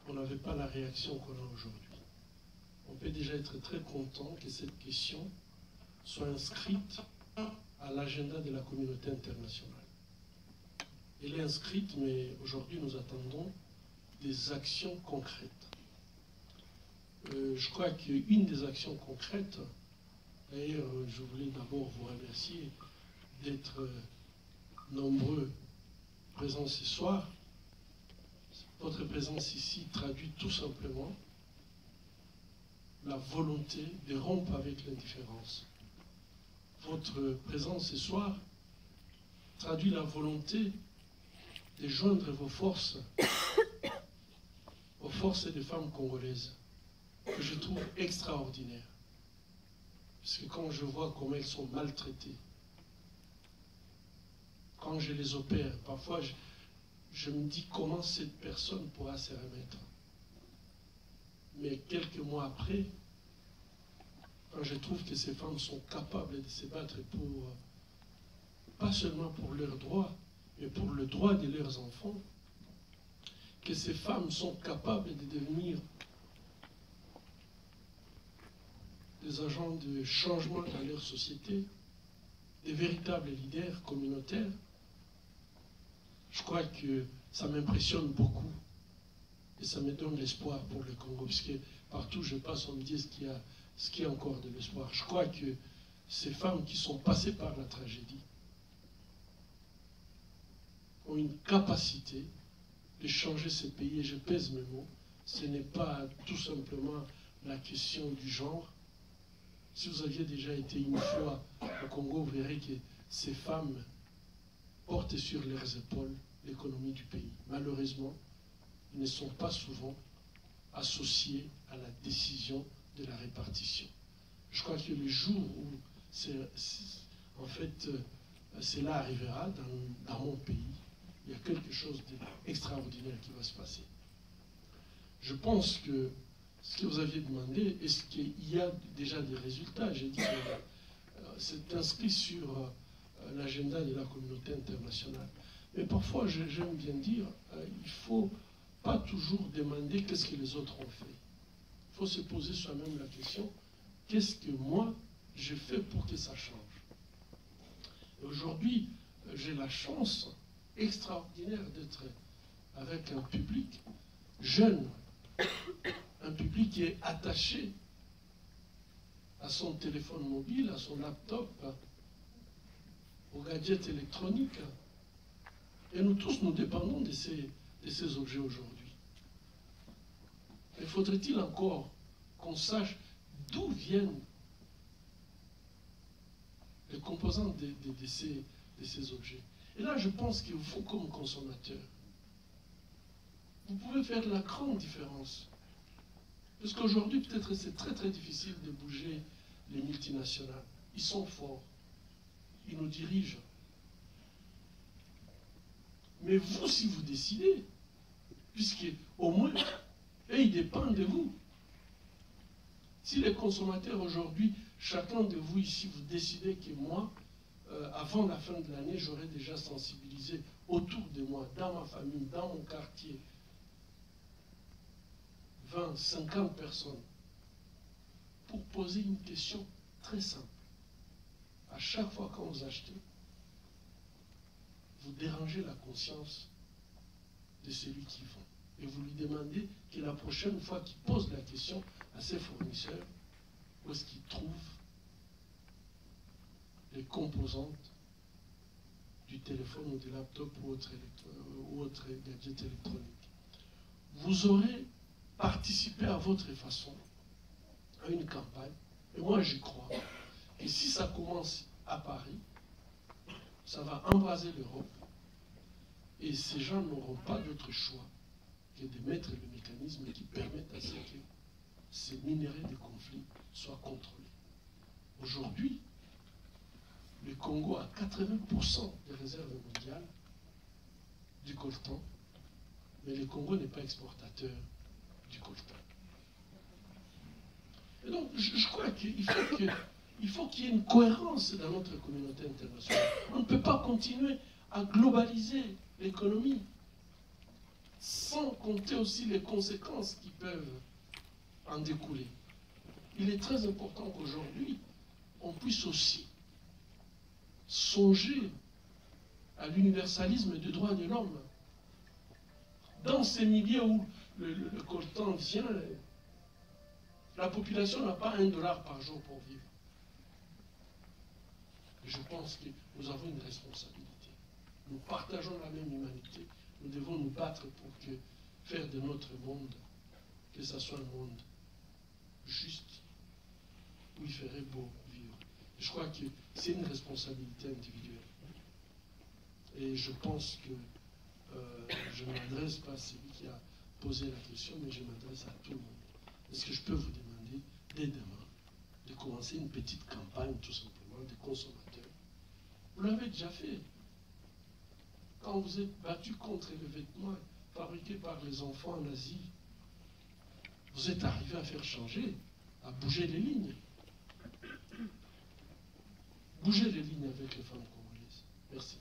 on n'avait pas la réaction qu'on a aujourd'hui. On peut déjà être très content que cette question soit inscrite à l'agenda de la communauté internationale. Elle est inscrite, mais aujourd'hui nous attendons des actions concrètes. Je crois qu'une des actions concrètes, d'ailleurs je voulais d'abord vous remercier d'être nombreux présents ce soir. Votre présence ici traduit tout simplement la volonté de rompre avec l'indifférence. Votre présence ce soir traduit la volonté de joindre vos forces aux forces des femmes congolaises, que je trouve extraordinaires. Parce que quand je vois comment elles sont maltraitées, quand je les opère, parfois je me dis comment cette personne pourra se remettre. Mais quelques mois après, quand je trouve que ces femmes sont capables de se battre pour, pas seulement pour leurs droits, mais pour le droit de leurs enfants, que ces femmes sont capables de devenir des agents de changement dans leur société, des véritables leaders communautaires, je crois que ça m'impressionne beaucoup et ça me donne l'espoir pour le Congo, parce que partout où je passe, on me dit ce qu'il y a encore de l'espoir. Je crois que ces femmes qui sont passées par la tragédie ont une capacité de changer ce pays, et je pèse mes mots, ce n'est pas tout simplement la question du genre. Si vous aviez déjà été une fois au Congo, vous verrez que ces femmes portent sur leurs épaules l'économie du pays. Malheureusement, ils ne sont pas souvent associés à la décision de la répartition. Je crois que le jour où en fait, cela arrivera dans mon pays, il y a quelque chose d'extraordinaire qui va se passer. Je pense que ce que vous aviez demandé, est-ce qu'il y a déjà des résultats? J'ai dit que c'est inscrit sur l'agenda de la communauté internationale. Mais parfois, j'aime bien dire, il ne faut pas toujours demander qu'est-ce que les autres ont fait. Il faut se poser soi-même la question, qu'est-ce que moi, je fais pour que ça change? Aujourd'hui, j'ai la chance extraordinaire d'être avec un public jeune, un public qui est attaché à son téléphone mobile, à son laptop, aux gadgets électroniques. Et nous tous, nous dépendons de ces objets aujourd'hui. Mais faudrait-il encore qu'on sache d'où viennent les composants de ces objets? Et là, je pense qu'il faut, comme consommateur, vous pouvez faire la grande différence. Parce qu'aujourd'hui, peut-être c'est très très difficile de bouger les multinationales. Ils sont forts. Ils nous dirigent. Mais vous, si vous décidez, puisque au moins, ils dépendent de vous. Si les consommateurs aujourd'hui, chacun de vous ici, vous décidez que moi, avant la fin de l'année, j'aurai déjà sensibilisé autour de moi, dans ma famille, dans mon quartier, 20, 50 personnes, pour poser une question très simple. À chaque fois quand vous achetez, vous dérangez la conscience de celui qui vend. Et vous lui demandez que la prochaine fois qu'il pose la question à ses fournisseurs, où est-ce qu'il trouve les composantes du téléphone ou du laptop ou autre gadget électronique. Vous aurez participé à votre façon à une campagne, et moi j'y crois, et si ça commence à Paris, ça va embraser l'Europe, et ces gens n'auront pas d'autre choix que de mettre le mécanisme qui permette à ce que ces minéraux de conflit soient contrôlés. Aujourd'hui, le Congo a 80% des réserves mondiales du coltan, mais le Congo n'est pas exportateur du coltan. Et donc, je crois qu'il faut qu'il y ait une cohérence dans notre communauté internationale. On ne peut pas continuer à globaliser l'économie. sans compter aussi les conséquences qui peuvent en découler. Il est très important qu'aujourd'hui, on puisse aussi songer à l'universalisme des droits de l'homme. Dans ces milieux où le coltan vient, la population n'a pas $1 par jour pour vivre. Et je pense que nous avons une responsabilité. Nous partageons la même humanité. Nous devons nous battre pour faire de notre monde, que ce soit un monde juste, où il ferait beau vivre. Je crois que c'est une responsabilité individuelle. Et je pense que je ne m'adresse pas à celui qui a posé la question, mais je m'adresse à tout le monde. Est-ce que je peux vous demander, dès demain, de commencer une petite campagne, tout simplement, des consommateurs? Vous l'avez déjà fait. Quand vous êtes battu contre les vêtements fabriqués par les enfants en Asie, vous êtes arrivé à faire changer, à bouger les lignes. Bouger les lignes avec les femmes congolaises. Merci.